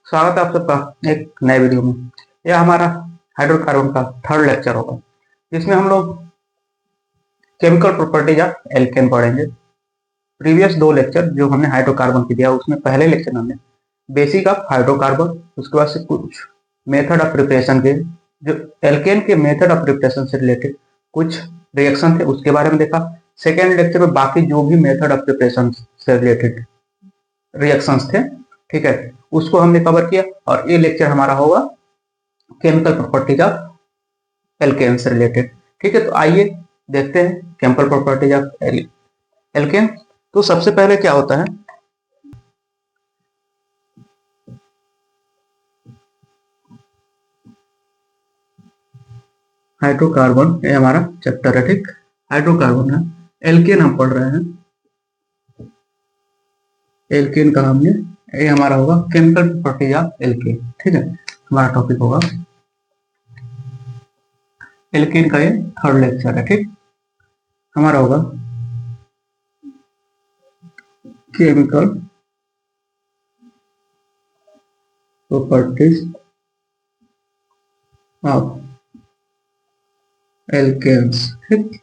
स्वागत है आप सबका एक नए वीडियो में। यह हमारा हाइड्रोकार्बन का थर्ड लेक्चर होगा, जिसमें हम लोग केमिकल प्रॉपर्टीज ऑफ एल्केन पढ़ेंगे। प्रीवियस दो लेक्चर जो हमने हाइड्रोकार्बन की दिया, उसमें पहले लेक्चर में हमने बेसिक ऑफ हाइड्रोकार्बन, उसके बाद से कुछ मेथड ऑफ प्रिपरेशन के, जो एल्केन के मेथड ऑफ प्रिपरेशन से रिलेटेड कुछ रिएक्शन थे उसके बारे में देखा। सेकेंड लेक्चर में बाकी जो भी मेथड ऑफ प्रिपरेशन से रिलेटेड रिएक्शंस थे, ठीक है, उसको हमने कवर किया। और ये लेक्चर हमारा होगा केमिकल प्रॉपर्टीज ऑफ एल्केन से रिलेटेड। ठीक है, तो आइए देखते हैं केमिकल प्रॉपर्टीज ऑफ एल्केन। तो सबसे पहले क्या होता है, हाइड्रोकार्बन, ये हमारा चैप्टर है। ठीक, हाइड्रोकार्बन है, एल्केन हम पढ़ रहे हैं। एल्केन का हमने, ये हमारा होगा केमिकल प्रॉपर्टीज ऑफ एल्केन। ठीक है, हमारा टॉपिक होगा एल्केन का, ये थर्ड लेक्चर है। ठीक, हमारा होगा केमिकल प्रॉपर्टीज ऑफ एल्केन्स। ठीक,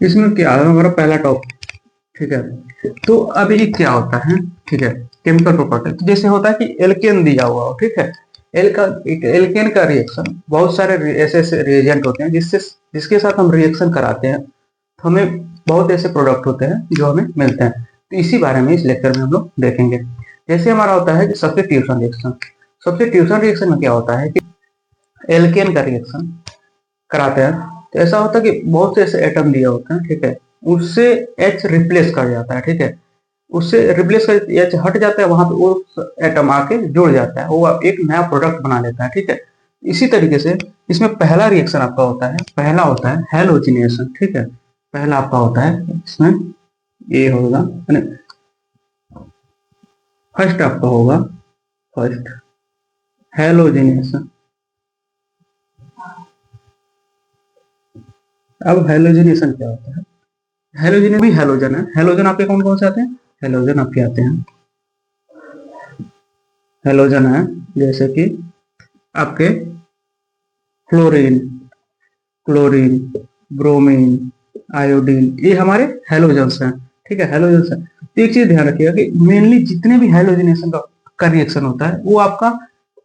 इसमें क्या है, हमारा पहला टॉपिक। ठीक है, तो अभी ये क्या होता है, ठीक है, केमिकल प्रॉपर्टी। तो जैसे होता है कि एल्केन दिया हुआ हो, ठीक है, एल्केन का रिएक्शन, बहुत सारे ऐसे रिएजेंट होते हैं जिसके साथ हम रिएक्शन कराते हैं, तो हमें बहुत ऐसे प्रोडक्ट होते हैं जो हमें मिलते हैं। तो इसी बारे में इस लेक्चर में हम लोग देखेंगे। जैसे हमारा होता है कि सब्स्टिट्यूशन रिएक्शन। सब्स्टिट्यूशन रिएक्शन में क्या होता है कि एल्केन का रिएक्शन कराते हैं, तो ऐसा होता है कि बहुत से ऐसे एटम दिए होते हैं, ठीक है, उससे H रिप्लेस कर जाता है। ठीक है, उससे रिप्लेस कर H हट जाता है, वहां पे वो एटम आके जुड़ जाता है, वो एक नया प्रोडक्ट बना लेता है। ठीक है, इसी तरीके से इसमें पहला रिएक्शन आपका होता है, पहला होता है हैलोजिनेशन। ठीक है, पहला आपका होता है, इसमें ये होगा, फर्स्ट आपका होगा फर्स्ट हैलोजिनेशन। अब हैलोजिनेशन क्या होता है, हैलोजन भी हैलोजन है। हैलोजन आपके कौन कौन से आते हैं, हैलोजन आपके आते हैं, हैलोजन है जैसे कि आपके फ्लोरीन, क्लोरीन, ब्रोमीन, आयोडीन, ये हमारे हैलोजन्स हैं। ठीक है, हैलोजन्स हैं। तो एक चीज ध्यान रखिएगा कि मेनली जितने भी हैलोजिनेशन का रिएक्शन होता है वो आपका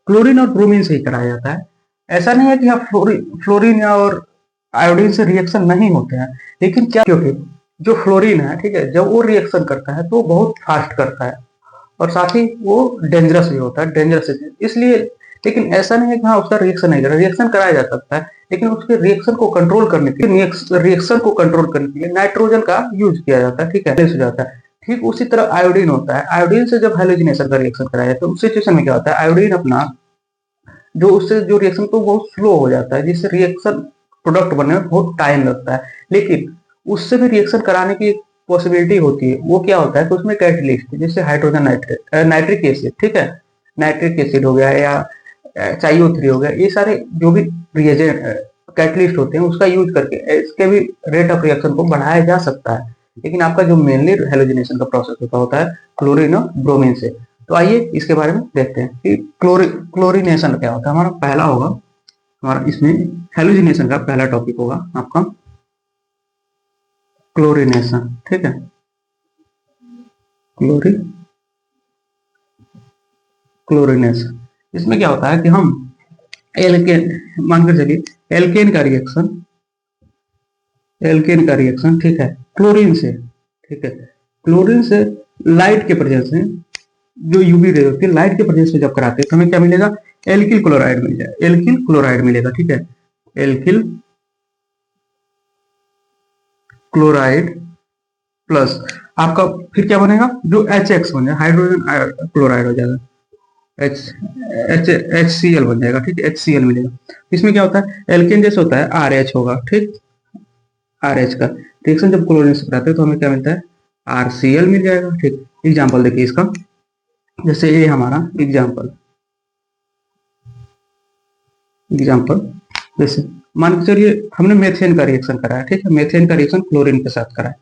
क्लोरीन और ब्रोमीन से ही कराया जाता है। ऐसा नहीं है कि आप फ्लोरीन या और आयोडीन से रिएक्शन नहीं होते हैं, लेकिन क्या, क्योंकि जो फ्लोरीन है, ठीक है, जब वो रिएक्शन करता है तो बहुत फास्ट करता है और साथ ही वो डेंजरस भी होता है, डेंजरस इसलिए। लेकिन ऐसा नहीं है कि हाँ उसका रिएक्शन नहीं करा, रिएक्शन कराया जा सकता है, लेकिन उसके रिएक्शन को कंट्रोल करने के लिए, रिएक्शन को कंट्रोल करने के लिए नाइट्रोजन का यूज किया जाता है। ठीक है, हो जाता है। ठीक उसी तरह आयोडीन होता है, आयोडीन से जब हैलोजिनेशन का रिएक्शन कराया जाता है, उस सिचुएशन में क्या होता है, आयोडीन अपना जो उससे जो रिएक्शन तो बहुत स्लो हो जाता है, जिससे रिएक्शन प्रोडक्ट बनने में बहुत टाइम लगता है। लेकिन उससे भी रिएक्शन कराने की पॉसिबिलिटी होती है। वो क्या होता है कि उसमें कैटलिस्ट, जैसे हाइड्रोजन नाइट्रिक एसिड, ठीक है, नाइट्रिक एसिड हो गया या CO3 हो गया, ये सारे जो भी रिएजेंट कैटलिस्ट होते हैं उसका यूज करके इसके भी रेट ऑफ रिएक्शन को बढ़ाया जा सकता है। लेकिन आपका जो मेनली हेलोजिनेशन का प्रोसेस होता है क्लोरीन और ब्रोमीन से। तो आइए इसके बारे में देखते हैं कि क्लोरीनेशन क्या होता है। हमारा पहला होगा, हमारा इसमें हेलोजिनेशन का पहला टॉपिक होगा आपका क्लोरीनेशन। ठीक है, क्लोरीनेशन, इसमें क्या होता है कि हम एल्केन, मानकर चलिए एल्केन का रिएक्शन, ठीक है, क्लोरीन से, ठीक है, क्लोरीन से लाइट के प्रेजेंस में, जो यूवी रे होती है, लाइट के प्रेजेंस में जब कराते हैं तो हमें क्या मिलेगा, एल्किल क्लोराइड मिल जाए, एल्किल क्लोराइड मिलेगा। ठीक है, एल्किल क्लोराइड प्लस आपका फिर क्या बनेगा, जो HX बन जाएगा, हाइड्रोजन क्लोराइड हो जाएगा, HCl बन जाएगा। ठीक है, HCl मिलेगा। इसमें क्या होता है, एल्केन जैसे होता है RH होगा। ठीक, RH का रिएक्शन जब क्लोरीन से कराते हैं तो हमें क्या मिलता है, RCl मिल जाएगा। ठीक, एग्जाम्पल देखिए इसका, जैसे ये हमारा एग्जाम्पल जैसे मान के चलिए हमने मेथेन का रिएक्शन कराया। ठीक है, मेथेन का रिएक्शन क्लोरीन के साथ कराया,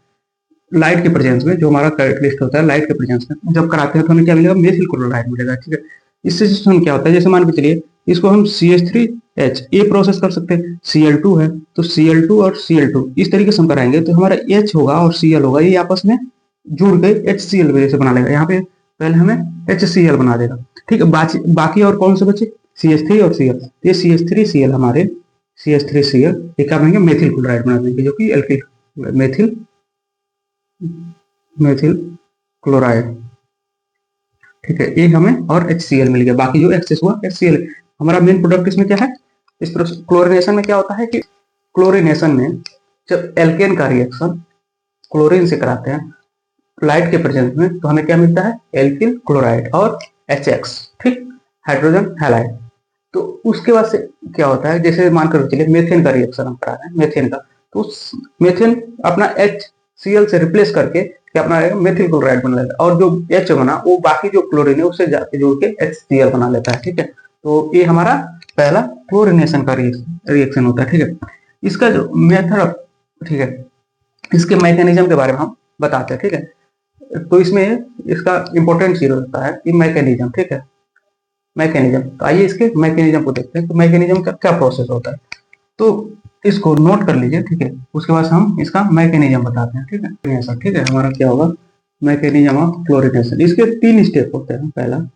लाइट के प्रेजेंस में, जो हमारा कैटलिस्ट होता है लाइट के प्रेजेंस में जब कराते हैं तो हमें क्या मिलेगा, मेथिल क्लोराइड मिलेगा। ठीक है, इससे सिस्टम क्या होता है, जैसे मान के चलिए इसको हम CH3H ये प्रोसेस कर सकते हैं, Cl2 है तो Cl2 और Cl2 इस तरीके से हम कराएंगे तो हमारा H होगा और Cl होगा, ये आपस में जुड़ के HCl वजह से बना लेगा। यहाँ पे पहले हमें HCl बना देगा, ठीक है। बाकी और कौन से बचे, CH3 और Cl। ये CH3Cl हमारे CH3Cl ये क्या बनेंगे, मेथिल क्लोराइड बना देंगे, जो कि एल्किल मेथिल मेथिल क्लोराइड, ठीक है। ये हमें और HCl मिल गया, बाकी जो एक्सेस हुआ HCl। हमारा मेन प्रोडक्ट इसमें क्या है, इस क्लोरिनेशन में क्या होता है कि क्लोरिनेशन में जब एल्केन का रिएक्शन क्लोरीन से कराते हैं लाइट के प्रेजेंस में तो हमें क्या मिलता है, एल्किल क्लोराइड और HX, ठीक, हाइड्रोजन हैलाइड। तो उसके बाद से क्या होता है, जैसे मानकर चलिए मेथेन का रिएक्शन हम करा रहे हैं मेथेन का, तो मेथेन अपना HCl से रिप्लेस करके क्या अपना मेथिल क्लोराइड बना लेता है, और जो H बना वो बाकी जो क्लोरीन है उससे जाके जोड़ के HCl बना लेता है, ठीक है। तो ये हमारा पहला क्लोरिनेशन का रिएक्शन होता है, ठीक है। इसका जो मेथड, ठीक है, इसके मैकेनिज्म के बारे में हम बताते हैं, ठीक है। तो इसमें इसका इंपॉर्टेंट चीज होता है कि मैकेनिज्म, ठीक है, मैकेनिज्म। तो आइए इसके मैकेनिज्म को देखते हैं, तो मैकेनिज्म का क्या प्रोसेस होता है, तो इसको नोट कर लीजिए, ठीक है। उसके बाद हम इसका मैकेनिज्म बताते हैं, ठीक है, ऐसा, ठीक है। हमारा क्या होगा, मैकेनिज्म ऑफ क्लोरिनेशन। इसके 3 स्टेप होते हैं। पहला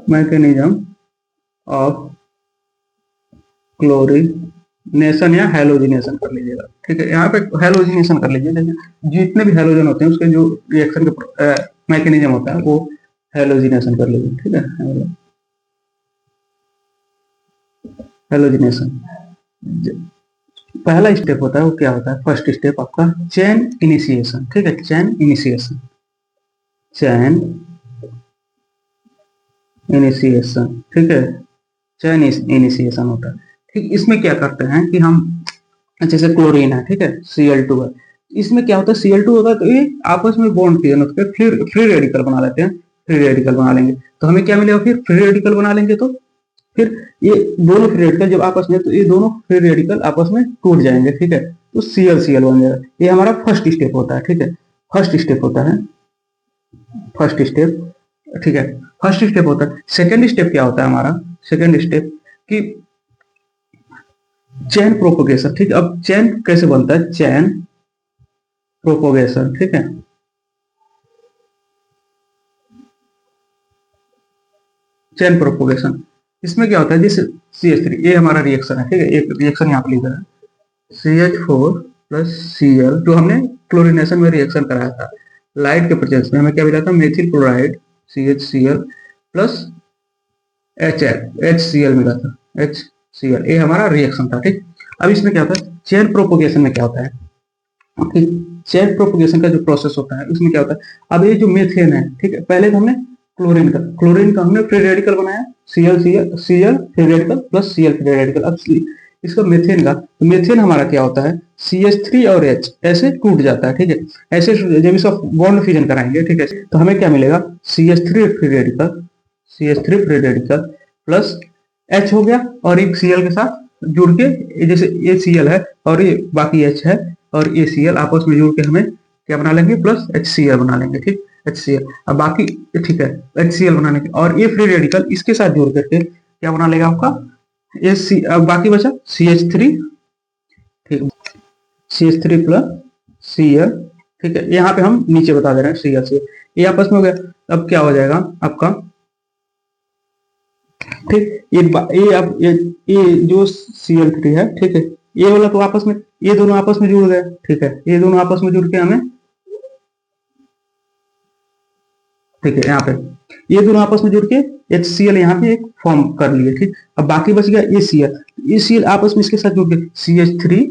मैकेनिज्म ऑफ क्लोरिनेशन या हेलोजिनेशन कर लीजिएगा, ठीक है। यहाँ पे हेलोजिनेशन कर लीजिए, देखिए जितने भी हेलोजन होते हैं उसके जो रिएक्शन के मैकेनिज्म होता है वो हेलोजिनेशन कर लीजिए, ठीक है। हेलोजिनेशन पहला स्टेप होता है वो क्या होता है, फर्स्ट स्टेप आपका चेन इनिशिएशन, ठीक है, चेन इनिशिएशन, चेन इनिशिएशन, ठीक है, चेन इनिशिएशन होता है, ठीक। इसमें क्या करते हैं कि हम जैसे क्लोरीन है, ठीक है, Cl2 है, इसमें क्या होता है, Cl2 होगा तो ये आपस में बॉन्ड क्रिएट होकर फ्री रेडिकल बना लेते हैं, फ्री रेडिकल बना लेंगे तो हमें क्या मिलेगा, फिर फ्री रेडिकल बना लेंगे तो फिर ये दोनों फ्री रेडिकल जब आपस में, तो ये दोनों फ्री रेडिकल आपस में टूट जाएंगे, ठीक है, तो Cl बन जाएगा। ये हमारा फर्स्ट स्टेप होता है, ठीक है, फर्स्ट स्टेप होता है, फर्स्ट स्टेप, ठीक है, फर्स्ट स्टेप होता है। सेकेंड स्टेप क्या होता है हमारा, सेकेंड स्टेप कि चेन प्रोपोगेशन, ठीक है। अब चेन कैसे बनता है, चेन प्रोपोगेशन, ठीक है, चेन प्रोपोगेशन। इसमें क्या होता है, जैसे CH3 ये हमारा रिएक्शन है, ठीक है, एक रिएक्शन यहाँ पे लिखा है CH4 प्लस Cl, जो हमने क्लोरिनेशन में रिएक्शन कराया था लाइट के प्रेजेंस में, हमें क्या मिला था, methyl chloride CHCl plus HCl मिला था, HCl, ये हमारा रिएक्शन था, ठीक। अब इसमें क्या होता है, चेन प्रोपोगेशन में क्या होता है, चेन प्रोपोगेशन का जो प्रोसेस होता है उसमें क्या होता है, अब ये जो मेथेन है, ठीक है, पहले तो हमने क्लोरीन का हमने फ्री रेडिकल बनाया, Cl free radical plus Cl free radical. अब इसका मेथेन का, तो मेथेन हमारा क्या होता है, CH3 और H ऐसे टूट जाता है, ठीक है, ऐसे जब इसका बॉन्ड फिजन कराएंगे, ठीक है, तो हमें क्या मिलेगा, CH3 free radical, CH3 free radical plus H हो गया और एक Cl के साथ जुड़ के, जैसे ये Cl है और ये बाकी H है और ये Cl आपस में जुड़ के हमें क्या बना लेंगे, प्लस HCl बना लेंगे, ठीक, HCl। अब बाकी, ठीक है, HCl बनाने के, और ये फ्री रेडिकल इसके साथ जोड़ करके क्या बना लेगा आपका, ये अब बाकी बचा CH3, ठीक, CH3 प्लस Cl, ठीक है। यहाँ पे हम नीचे बता दे रहे हैं Cl ये आपस में हो गया। अब क्या हो जाएगा आपका, ठीक, ये अब ये जो Cl3 है, ठीक है, ये वाला तो आपस में, ये दोनों आपस में जुड़ गए, ठीक है, ये दोनों आपस में जुड़ के हमें, ठीक है, यहाँ पे ये दोनों आपस में जुड़ के HCl यहाँ पे एक फॉर्म कर लिए, ठीक। अब बाकी बच गया ये Cl आपस में इसके साथ जुड़ के CH3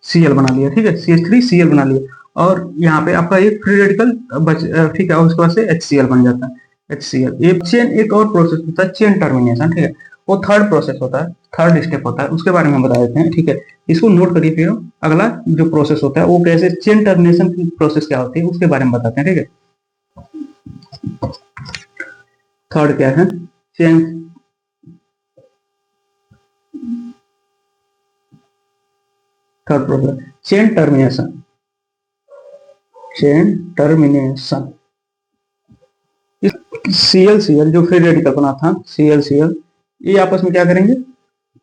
Cl बना लिया, ठीक है, CH3 Cl बना लिया, और यहाँ पे आपका एक फ्री रेडिकल बच, ठीक है, और उसके बाद से HCl बन जाता है, HCl। ये चेन एक और प्रोसेस होता है, चेन टर्मिनेशन, ठीक है, वो थर्ड प्रोसेस होता है, थर्ड स्टेप होता है, उसके बारे में हम बता देते हैं, ठीक है। इसको नोट करिए, फिर अगला जो प्रोसेस होता है वो कैसे, चेन टर्मिनेशन की प्रोसेस क्या होती है उसके बारे में बताते हैं, ठीक है। थर्ड क्या है, chain third process chain termination. Chain termination CL CL जो फ्री रेडिकल बना था, सीएल सीएल ये आपस में क्या करेंगे,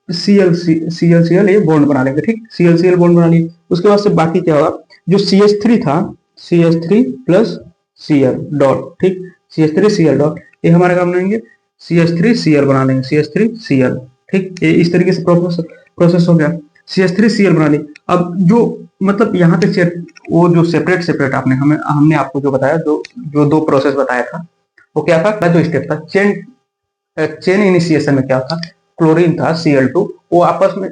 सीएल सीएल सीएल ये बॉन्ड बना लेंगे। ठीक, सीएल सीएल बॉन्ड बना लिए। उसके बाद से बाकी क्या होगा, जो सी एच थ्री था, C H three plus C L dot, ठीक, C H three C L dot, ये हमारे काम लेंगे C H three C L बना लेंगे, C H three C L. ठीक, ये इस तरीके से प्रोसेस हो गया, C H three C L बना ली। अब जो मतलब यहाँ पे वो जो सेपरेट सेपरेट हमने आपको जो बताया, जो दो प्रोसेस बताया था, वो क्या था, जो स्टेप था चेन इनिशिएशन में क्या था, क्लोरीन था Cl2, वो आपस में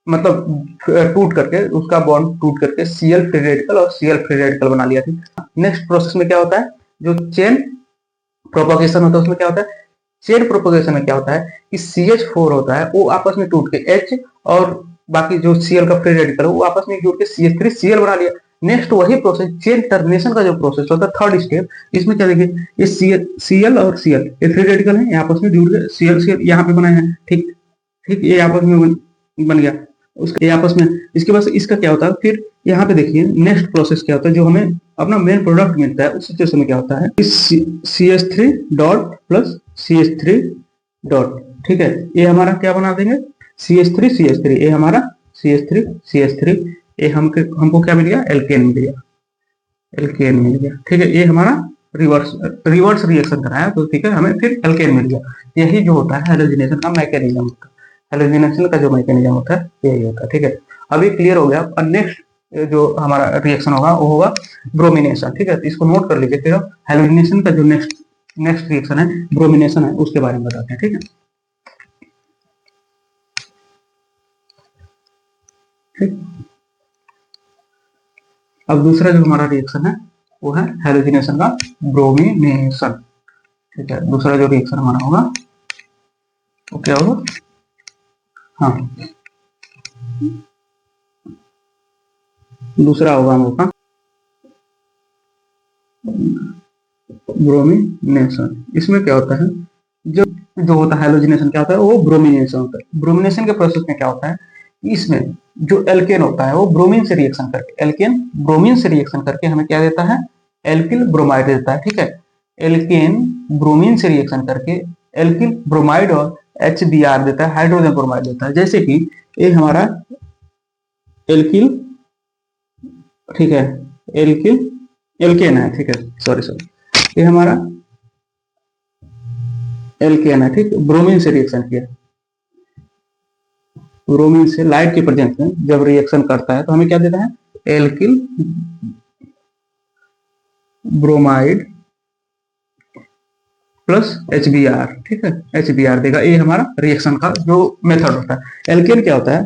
मतलब टूट करके, उसका बॉन्ड टूट करके Cl फ्री रेडिकल और Cl फ्री रेडिकल बना लिया था। नेक्स्ट प्रोसेस में क्या होता है, जो चेन प्रोपोगेशन होता है, उसमें क्या होता है, चेन प्रोपोगेशन में क्या होता है कि CH4 होता है, वो आपस में टूट के H और बाकी जो Cl का फ्री रेडिकल है वो आपस में जुड़ के CH3Cl बना लिया। नेक्स्ट वही प्रोसेस चेन टर्मिनेशन का जो प्रोसेस होता है, थर्ड स्टेप, इसमें क्या देखिए, ये Cl और Cl ये फ्री रेडिकल है, आपस में जुड़ के Cl यहाँ पे बनाए हैं। ठीक ठीक, ये आपस में बन गया, उसके आपस में। इसके बाद इसका क्या होता है, फिर यहाँ पे देखिए नेक्स्ट प्रोसेस क्या होता है, जो हमें अपना मेन प्रोडक्ट मिलता है, उस सिचुएशन में क्या होता है, C H three dot plus C H three dot, ठीक है, ये हमारा क्या बना देंगे, C H three C H three, ये हमारा C H three C H three, ये हमको क्या मिल गया, एल्केन मिल गया, एल्केन मिल गया। ठीक है, ये हमारा रिवर्स रिएक्शन कराया, तो ठीक है, हमें फिर एल्केन मिल गया। यही जो होता है हैलोजिनेशन का मैकेनिज्म होता है, हैलोजिनेशन का जो मैकेनिज्म होता है यही होता है। ठीक है, अभी क्लियर हो गया। और नेक्स्ट जो हमारा रिएक्शन होगा वो होगा ब्रोमिनेशन। ठीक है, इसको नोट कर लीजिए, फिर हैलोजिनेशन का जो नेक्स्ट रिएक्शन है ब्रोमिनेशन है, उसके बारे में बताते हैं। ठीक है, ठीक, अब दूसरा जो हमारा रिएक्शन है वो है हैलोजिनेशन का ब्रोमिनेशन। ठीक है, दूसरा जो रिएक्शन हमारा होगा वो क्या होगा, हाँ, दूसरा होगा हम लोग का ब्रोमिनेशन। इसमें क्या होता है, जो जो होता है हैलोजिनेशन क्या होता है, वो ब्रोमिनेशन होता है। ब्रोमिनेशन के प्रोसेस में क्या होता है, इसमें जो एल्केन होता है वो ब्रोमीन से रिएक्शन करके, एल्केन ब्रोमीन से रिएक्शन करके हमें क्या देता है, एल्किल ब्रोमाइड देता है। ठीक है, एल्केन ब्रोमीन से रिएक्शन करके एल्किल ब्रोमाइड और HBr देता है, हाइड्रोजन ब्रोमाइड देता है। जैसे कि ये हमारा एल्किल, ठीक है, एल्किल एल्केन है, ठीक है, सॉरी ये हमारा एल्केन है। ठीक, ब्रोमीन से रिएक्शन किया, ब्रोमीन से लाइट के प्रेजेंस में जब रिएक्शन करता है तो हमें क्या देता है, एल्किल ब्रोमाइड प्लस HBr। ठीक है, HBr देगा, ये हमारा रिएक्शन का जो मेथड होता है। एल्केन क्या होता है,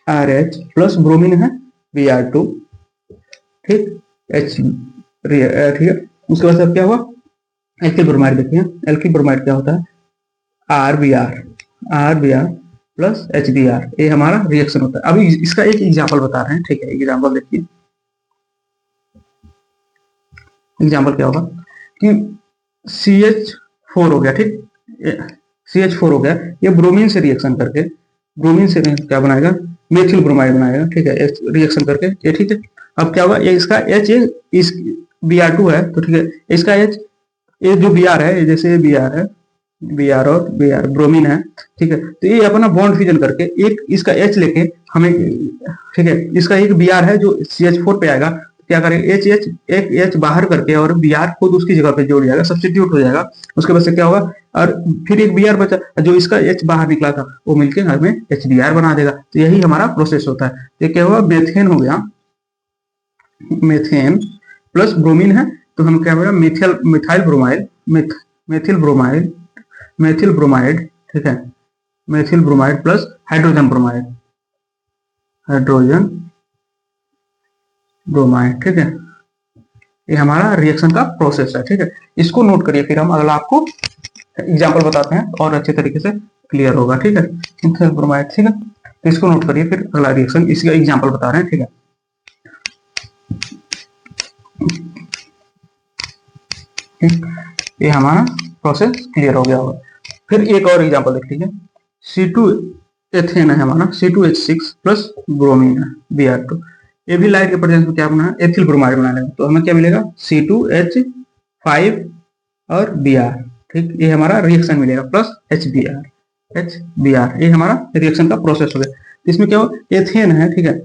RH प्लस ब्रोमीन है Br2, ठीक, H, ठीक है। उसके बाद क्या हुआ, एल्किल ब्रोमाइड, देखिए एल्किल ब्रोमाइड क्या होता है, RBr प्लस HBr, ये हमारा रिएक्शन होता है। अभी इसका एक एग्जांपल बता रहे हैं। ठीक है, एग्जांपल देखिए, एग्जांपल क्या होगा कि CH4 हो गया, ठीक, CH4 हो गया, ये ब्रोमीन से रिएक्शन करके, ब्रोमीन से क्या बनाएगा, मेथिल ब्रोमाइड बनाएगा। ठीक है, रिएक्शन करके ये, ठीक है। अब क्या होगा, ये इसका H इस Br2 है, तो ठीक है, इसका H, ये जो Br है, जैसे ये Br है, Br और Br ब्रोमीन है, ठीक है, तो ये अपना बॉन्ड फ्यूजन करके एक इसका H लेके हमें, ठीक है, इसका एक Br है जो CH4 पे आएगा, क्या करेंगे, एक H बाहर करके और Br खुद उसकी जगह पे जोड़ जाएगा, सब्स्टिट्यूट हो जाएगा। उसके बाद से क्या होगा, और फिर एक Br बचा, जो इसका H बाहर निकला था वो मिलके हमें HBr बना देगा। तो यही हमारा प्रोसेस होता है। ये क्या हुआ, मेथेन हो गया, मेथेन प्लस ब्रोमीन है, तो हम क्या होगा, methyl bromide, methyl bromide, methyl bromide, ठीक है, methyl bromide plus hydrogen bromide, hydrogen bromide. ठीक है, ये हमारा रिएक्शन का प्रोसेस है। ठीक है, इसको नोट करिए, फिर हम अगला आपको एग्जांपल बताते हैं और अच्छे तरीके से क्लियर होगा। ठीक है, मिथाइल ब्रोमाइड, ठीक है, तो इसको नोट करिए, फिर अगला रिएक्शन, इसका एग्जांपल बता रहे हैं। ठीक है, ये हमारा प्रोसेस क्लियर हो गया होगा। फिर एक और एग्जांपल देख लीजिए, एथेन है हमारा C2H6 प्लस ब्रोमीन है Br2। ये भी लाइट के प्रेजेंस में क्या बनाना है, एथिल ब्रोमाइड बनाना है। तो हमें क्या मिलेगा, C2H5 और Br, ठीक, ये हमारा रिएक्शन मिलेगा प्लस HBr। ये हमारा रिएक्शन का प्रोसेस हो गया। इसमें क्या हो, एथेन है, ठीक है,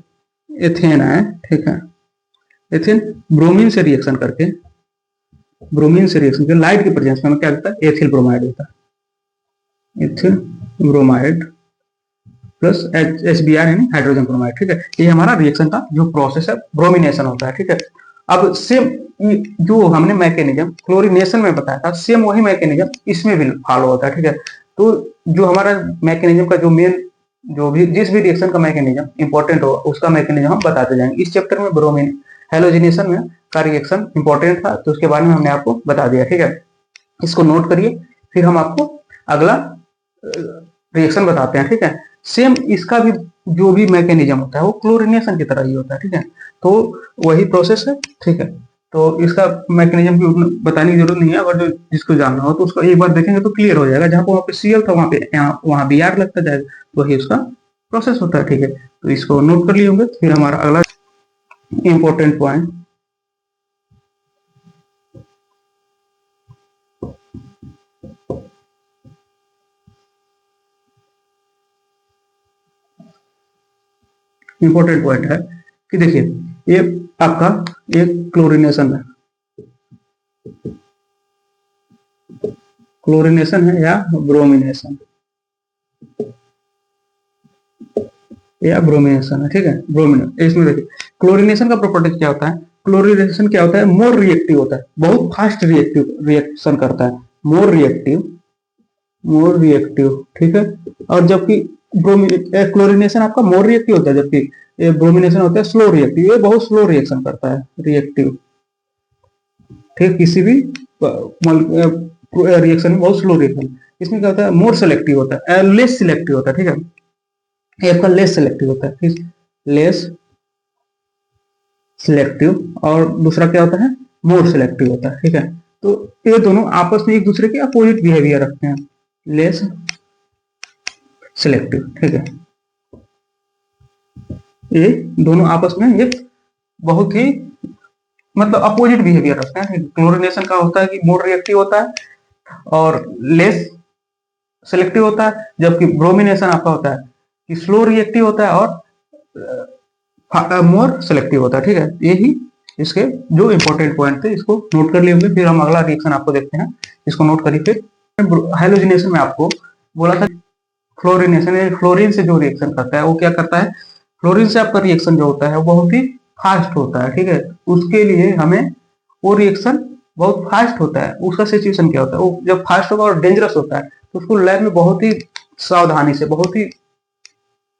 एथेन है, ठीक है, एथेन ब्रोमीन से रिएक्शन करके, ब्रोमीन से रिएक्शन करके लाइट के प्रेजेंस में हमें क्या होता है, एथिल ब्रोमाइड होता है, एथिल ब्रोमाइड प्लस HBr यानी हाइड्रोजन ब्रोमाइड, ठीक है। ये हमारा रिएक्शन का जो प्रोसेस है, ब्रोमिनेशन होता है, ठीक है। अब सेम जो हमने मैकेनिज्म क्लोरीनेशन में बताया था, सेम वही मैकेनिज्म इसमें भी फॉलो होता है, ठीक है। तो जो हमारा मैकेनिज्म का जो मेन, जो भी जिस भी रिएक्शन का मैकेनिज्म इंपॉर्टेंट हो उसका मैकेनिज्म हम बताते जाएंगे। इस चैप्टर में ब्रोमीन हेलोजिनेशन में का रिएक्शन इंपॉर्टेंट था, तो उसके बारे में हमने आपको बता दिया, ठीक है। इसको नोट करिए, फिर हम आपको अगला रिएक्शन बताते हैं, ठीक है। सेम इसका भी जो भी मैकेनिज्म होता है वो क्लोरीनेशन की तरह ही होता है, ठीक है। तो वही प्रोसेस है, ठीक है। तो इसका मैकेनिज्म की बताने की जरूरत नहीं है, अगर जो जिसको जानना हो तो उसको एक बार देखेंगे तो क्लियर हो जाएगा। जहाँ पे वहाँ पे Cl था वहाँ Br लगता जाएगा, वही उसका प्रोसेस होता है, ठीक है। तो इसको नोट कर लिए होंगे। फिर हमारा अगला इंपॉर्टेंट पॉइंट, इंपॉर्टेंट पॉइंट है कि देखिए, ये आपका एक क्लोरीनेशन है, क्लोरीनेशन है या ब्रोमिनेशन, या ब्रोमिनेशन है, ठीक है, ब्रोमिनेशन। इसमें देखिए क्लोरीनेशन का प्रॉपर्टी क्या होता है, क्लोरीनेशन क्या होता है, मोर रिएक्टिव होता है, बहुत फास्ट रिएक्शन करता है, मोर रिएक्टिव, ठीक है। और जबकि क्लोरीनेशन आपका मोर रिएक्टिव होता है, जबकि ब्रोमिनेशन होता है स्लो रिएक्टिव, ये बहुत स्लो रिएक्शन करता है, रिएक्टिव, ठीक, किसी भी रिएक्शन में बहुत स्लो रिएक्शन। इसमें क्या होता है, मोर सेलेक्टिव होता है, लेस सिलेक्टिव होता है, ठीक है। ये आपका लेस सेलेक्टिव होता है, ठीक, लेस सिलेक्टिव, और दूसरा क्या होता है, मोर सिलेक्टिव होता है, ठीक है। तो ये दोनों आपस में एक दूसरे के अपोजिट बिहेवियर रखते हैं, लेस सिलेक्टिव, ठीक है। ये दोनों आपस में एक बहुत ही मतलब अपोजिट बिहेवियर रखते हैं। क्लोरीनेशन का होता है कि मोर रिएक्टिव होता है और लेस सिलेक्टिव होता है, जबकि ब्रोमिनेशन आपका होता है कि स्लो रिएक्टिव होता है और मोर सिलेक्टिव होता है, ठीक है। यही इसके जो इंपॉर्टेंट पॉइंट थे, इसको नोट कर लिए होंगे। फिर हम अगला रिएक्शन आपको देखते हैं, इसको नोट करिए। फिर हाइलोजिनेशन में आपको बोला था फ्लोरिनेशन, फ्लोरीन से जो रिएक्शन करता है वो क्या करता है, फ्लोरीन से आपका रिएक्शन जो होता है वो बहुत ही फास्ट होता है, ठीक है। उसके लिए हमें वो रिएक्शन बहुत फास्ट होता है, उसका सिचुएशन क्या होता है, वो जब फास्ट होगा और डेंजरस होता है तो उसको लैब में बहुत ही सावधानी से, बहुत ही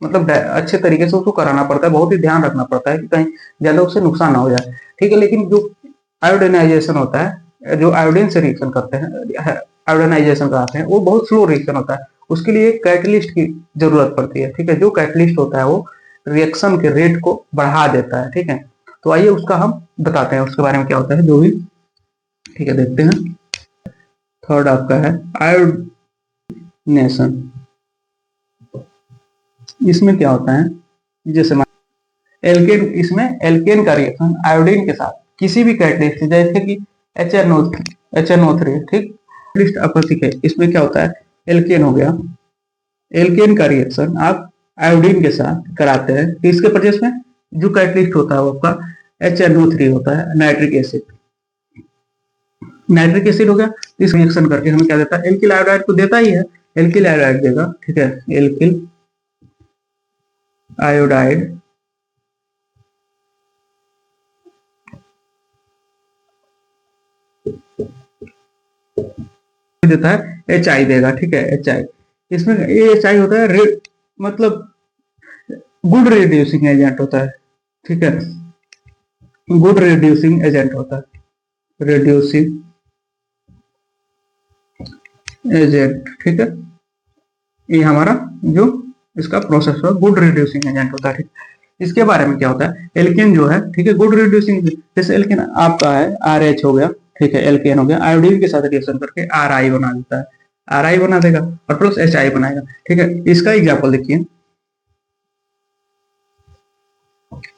मतलब अच्छे तरीके से उसको कराना पड़ता है, बहुत ही ध्यान रखना पड़ता है कि कहीं ज्यादा उससे नुकसान ना हो जाए, ठीक है। लेकिन जो आयोडीनाइजेशन होता है, जो आयोडीन से रिएक्शन करते हैं, आयोडीनाइजेशन कराते हैं, वो बहुत स्लो रिएक्शन होता है। उसके लिए कैटलिस्ट की जरूरत पड़ती है, ठीक है। जो कैटलिस्ट होता है वो रिएक्शन के रेट को बढ़ा देता है, ठीक है। तो आइए उसका हम बताते हैं, उसके बारे में क्या होता है जो भी, ठीक है, देखते हैं। थर्ड आपका है आयोडीनेशन। इसमें क्या होता है, जैसे एल्केन, इसमें एल्केन का रिएक्शन आयोडीन के साथ किसी भी कैटलिस्ट, जैसे कि HNO3, ठीक, लिस्ट अपसिक है, इसमें क्या होता है, एल्केन हो गया, एल्केन का रिएक्शन आप आयोडीन के साथ कराते हैं तो इसके परचेस में जो कैटलिस्ट होता है वो आपका HNO3 होता है, नाइट्रिक एसिड, नाइट्रिक एसिड हो गया। इस रिएक्शन करके हमें क्या देता है, एल्किल आयोडाइड को देता ही है, एल्किल आयोडाइड देगा, ठीक है, एल्किल आयोडाइड देता है, HI देगा, ठीक है, HI। इसमें ये HI होता है मतलब गुड रिड्यूसिंग एजेंट होता है, ठीक है, गुड रिड्यूसिंग एजेंट होता है, रिड्यूसिंग एजेंट, ठीक है। ये हमारा जो इसका प्रोसेस है गुड रिड्यूसिंग एजेंट होता है, ठीक। इसके बारे में क्या होता है, एल्केन जो है, ठीक है, गुड रिड्यूसिंग, जैसे एल्केन आपका है RH हो गया, ठीक है, एल्केन हो गया, आयोडीन के साथ रिएक्शन करके RI बना देता है, RI बना देगा और प्लस HI बनाएगा। ठीक है, इसका एग्जाम्पल देखिए।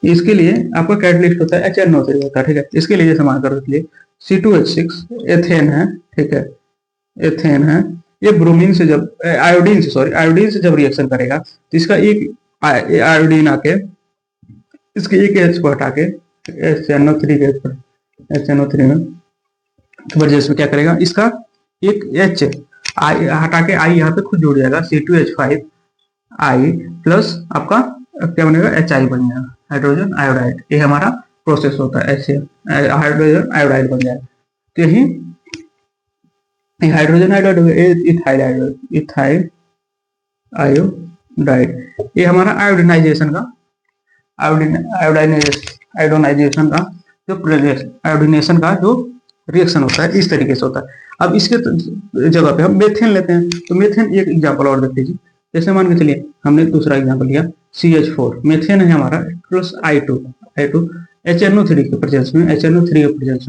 इसके लिए आपका कैटलिस्ट होता है HNO3 होता है। ठीक है, इसके लिए जैसे मान कर रखिए C2H6 एथेन है। ठीक है, एथेन है। ये ब्रोमीन से जब आयोडीन से जब रिएक्शन करेगा तो इसका एक आयोडीन आके इसके एक H को हटा के HNO3 के HNO3 में वजह से क्या करेगा, इसका एक H हटा के I यहाँ पे खुद जुड़ जाएगा C2H5 I प्लस आपका क्या बनेगा HI बन जाएगा, हाइड्रोजन आयोडाइड। ये हमारा प्रोसेस होता है, ऐसे हाइड्रोजन आयोडाइड बन जाएगा। तो यही हाइड्रोजन आयोडाइड हो गया, इथाइल आयोडाइड। ये हमारा आयोडीनाइजेशन का आयोडीनाइजेशन का आयोडीनेशन का जो रिएक्शन होता है इस तरीके से होता है। अब इसके जगह पे हम मेथेन लेते हैं। तो मेथेन एक एग्जांपल और देख लीजिए। जैसे मान के चलिए हमने दूसरा एग्जांपल लिया CH4, मेथेन है हमारा प्लस I2 HNO3 के प्रेजेंस में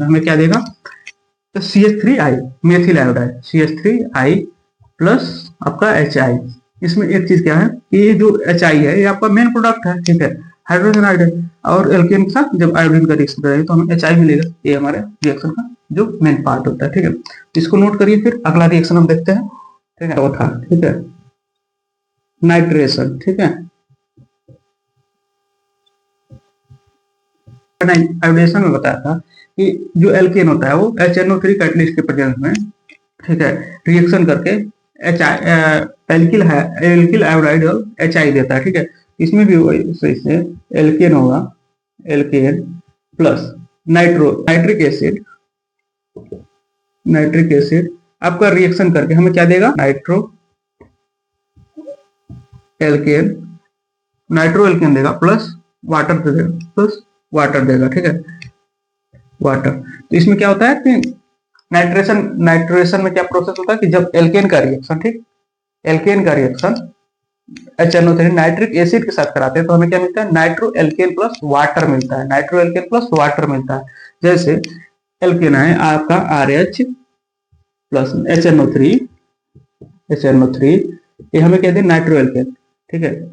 हमें क्या देगा, तो CH3I methyl iodide, CH3I plus आपका HI। इसमें एक चीज क्या है, ये जो HI है ये आपका मेन प्रोडक्ट है। ठीक है, हाइड्रोजन आयोडाइड और एल्केन के साथ जब आयोडीन का रिएक्शन करेंगे तो हमें HI मिलेगा। ये हमारे रिएक्शन का जो मेन पार्ट होता है। ठीक है, इसको नोट करिए। फिर अगला रिएक्शन हम देखते हैं। ठीक है, चौथा, ठीक है, नाइट्रेशन। ठीक है, आयोडेशन में बताया था कि जो एल्केन होता है वो HNO3 कैटलिस्ट के प्रेजेंस में, ठीक है, रिएक्शन करके एल्किल आयोडाइड और HI देता है। ठीक है, इसमें भी इससे एल्केन होगा, एल्केन प्लस नाइट्रिक एसिड आपका रिएक्शन करके हमें क्या देगा, नाइट्रो एल्केन देगा प्लस वाटर देगा। ठीक है, वाटर। तो इसमें क्या होता है कि नाइट्रेशन में क्या प्रोसेस होता है कि जब एल्केन का रिएक्शन HNO3 नाइट्रिक एसिड के साथ कराते हैं तो हमें क्या मिलता है, नाइट्रो एल्केन प्लस वाटर मिलता है। जैसे एल्केन है आपका RH प्लस HNO3 ये हमें कहते हैं नाइट्रो एल्केन। ठीक है,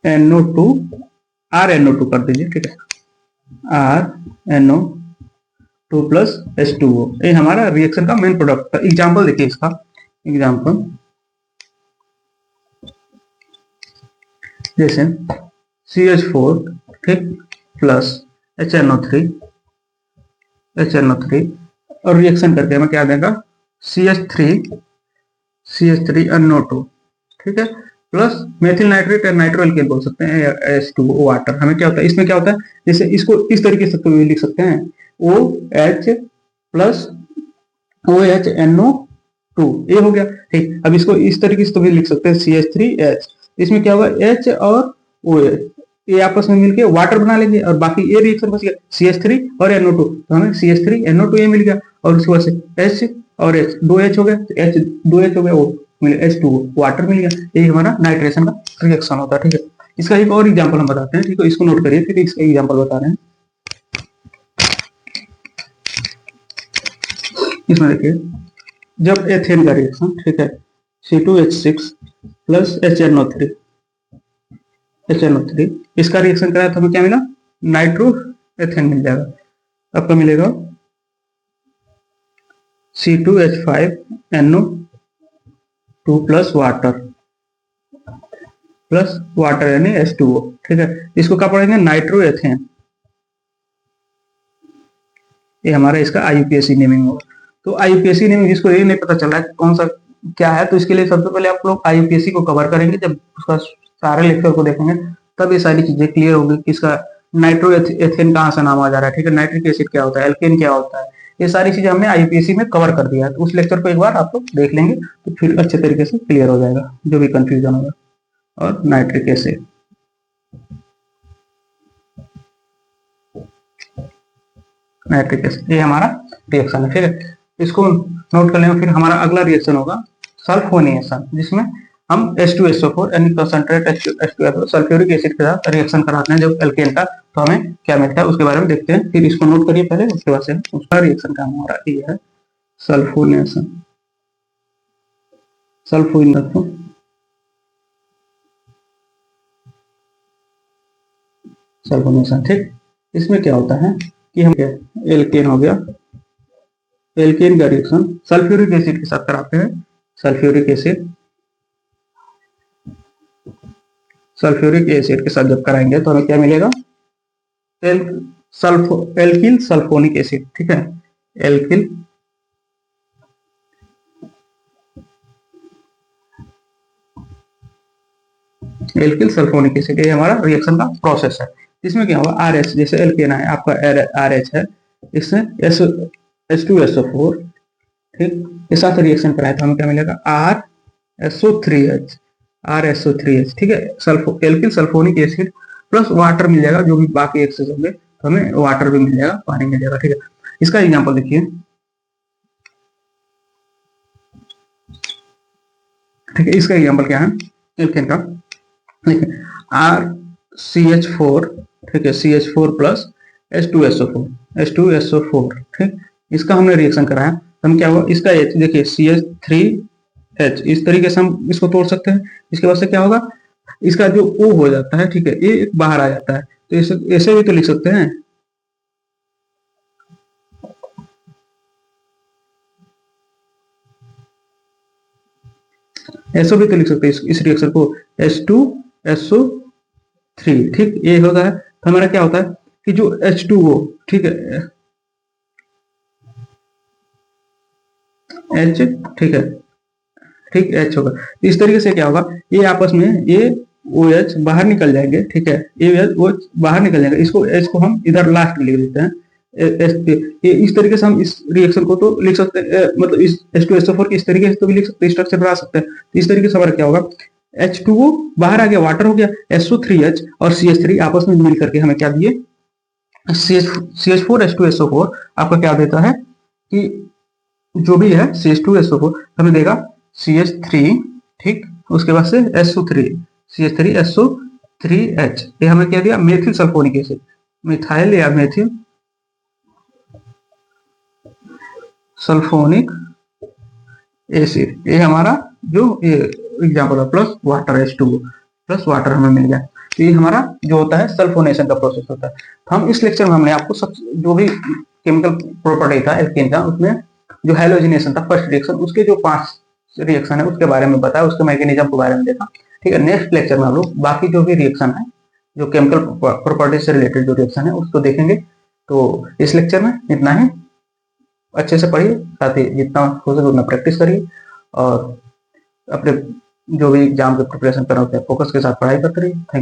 NO2 RNO2 कर दीजिए। ठीक है, RNO2 प्लस H2O ये हमारा रिएक्शन का मेन प्रोडक्ट है। एग्जाम्पल देखिए इसका, एग्जाम्पल जैसे CH4 ठीक प्लस HNO3 और रिएक्शन करके हमें क्या देगा, CH3NO2 ठीक है प्लस मेथिल नाइट्रेट या नाइट्रो एल्केन बोल सकते हैं, H2O वाटर। हमें क्या होता है, इसमें क्या होता है, जैसे इसको इस तरीके से लिख सकते हैं OH प्लस OHNO2 ये हो गया। ठीक, अब इसको इस तरीके से तो भी लिख सकते हैं CH3H। इसमें क्या होगा, H और OH ये आपस में मिलके वाटर बना लेंगे और बाकी ये रिएक्शन बच गया CH3 और NO2, तो हमें CH3NO2 ये मिल गया और उसके बाद से H और H 2H हो गया, H 2H हो गया, वो H2O वाटर मिल गया। यही हमारा नाइट्रेशन का रिएक्शन होता है। ठीक है, इसका एक और एग्जांपल हम बताते हैं। ठीक है, इसको नोट करिए, फिर इसका एग्जांपल बता रहे हैं। इसमें देखिए जब एथेन का रिएक्शन, ठीक है, C2H6 प्लस HNO3 इसका रिएक्शन कराया तो हमें क्या मिला, नाइट्रो एथेन मिल जाएगा। आपका मिलेगा C2H5NO2 प्लस वाटर यानी H2O। ठीक है, इसको क्या पढ़ेंगे, नाइट्रो एथेन। ये हमारा इसका IUPAC नेमिंग होगा। तो IUPAC नेमिंग जिसको ये नहीं पता चल रहा है कौन सा क्या है, तो इसके लिए सबसे पहले आप लोग IUPAC को कवर करेंगे। जब उसका सारे लेक्चर को देखेंगे तब ये सारी चीजें क्लियर होगी कि इसका नाइट्रो एथेन कहाँ से नाम आ जा रहा है। ठीक है, नाइट्रिक एसिड क्या होता है, एल्केन क्या होता है, ये सारी चीजें हमने IUPAC में कवर कर दिया है। तो उस लेक्चर को एक बार आप लोग देख लेंगे तो फिर अच्छे तरीके से क्लियर हो जाएगा जो भी कंफ्यूजन होगा। और नाइट्रिक एसिड ये हमारा रिएक्शन है। ठीक है, इसको नोट कर लेंगे। फिर हमारा अगला रिएक्शन होगा सल्फोनेशन, जिसमें हम H2SO4 यानी कंसंट्रेट H2SO सल्फ्यूरिक एसिड के साथ रिएक्शन कराते हैं जब एल्केन का, तो हमें क्या मिलता है उसके बारे में देखते हैं। फिर इसको नोट करिए पहले, उसके बाद से उसका रिएक्शन का हमारा ये है सल्फोनेशन, सल्फोनेशन, सल्फोनेशन, ठीक। इसमें क्या होता है कि हम एल्केन हो गया, एल्केन का रिएक्शन सल्फ्यूरिक एसिड के साथ कराते हैं। सल्फ्यूरिक एसिड, सल्फ्यूरिक एसिड के साथ जब कराएंगे तो हमें क्या मिलेगा, एल्किल सल्फोनिक एसिड, ठीक है। एल्किल एल्किल सल्फोनिक एसिड, ये हमारा रिएक्शन का प्रोसेस है। इसमें क्या होगा, आर एच, जैसे एल्केन है आपका आर एच है, इससे H2SO4, ठीक, के साथ रिएक्शन कराए तो हमें क्या मिलेगा, RSO3H, RSO3H, ठीक है। Alkyl sulphonic acid plus water मिल जाएगा, जो भी बाकी एक्सेस होंगे तो हमें वाटर भी मिल जाएगा, पानी मिल जाएगा, ठीक है। इसका एग्जाम्पल देखिए, ठीक है। इसका एग्जाम्पल क्या है एल्केन का, देखिए RCH4, ठीक है, CH4 प्लस H2SO4, ठीक। इसका हमने रिएक्शन कराया, हम क्या हुआ, इसका H देखिए CH3H, इस तरीके से हम इसको तोड़ सकते हैं। इसके बाद से क्या होगा, इसका जो O हो जाता है, ठीक है, ये बाहर आ जाता है, तो ऐसे भी तो लिख सकते हैं, ऐसा भी तो लिख सकते हैं इस रिएक्शन को, H2SO3, ठीक, ये होता है। तो हमारा क्या होता है कि जो H2O, ठीक है, H, ठीक है, ठीक, H होगा। तो इस तरीके से क्या होगा, ये आपस में ये OH बाहर निकल जाएंगे, ठीक है, ये OH बाहर निकल जाएगा, इसको H को हम इधर लास्ट में लिख देते हैं, ये इस तरीके से हम इस रिएक्शन को तो लिख सकते हैं, मतलब इस H2SO4 की इस तरीके से तो भी लिख सकते हैं, स्ट्रक्चर बना सकते हैं। तो इस तरीके से हमारा क्या होगा, H2O बाहर आ गया, वाटर हो गया, SO3H और CH3 आपस में मिल करके हमें क्या दिए, CH4H2SO4 आपका क्या देता है कि जो भी है CH2SO4 हमें देगा CH3, ठीक, उसके बाद से SO3, CH3SO3H, ये हमें क्या दिया, मेथिल सल्फोनिक एसिड, मिथाइल या मेथिल सल्फोनिक एसिड, ये हमारा जो ये एग्जाम्पल है, plus water H2O plus water हमें मिल गया। तो ये हमारा जो होता है सल्फोनेशन का प्रोसेस होता है। तो हम इस लेक्चर में हमने आपको सब जो भी केमिकल प्रॉपर्टी था एल्केन का, उसमें जो हैलोजिनेशन था फर्स्ट रिएक्शन, उसके जो 5 रिएक्शन है उसके बारे में बताया, उसके मैकेनिज्म के बारे में देखा, ठीक है। नेक्स्ट लेक्चर में हम लोग बाकी जो भी रिएक्शन है, जो केमिकल प्रॉपर्टी से रिलेटेड जो रिएक्शन है उसको देखेंगे। तो इस लेक्चर में इतना ही, अच्छे से पढ़िए, साथ ही जितना हो सके उतना प्रैक्टिस करिए, और अपने जो भी एग्जाम के प्रिपरेशन कर रहे होते हैं फोकस के साथ पढ़ाई करते रहिए। Thank you.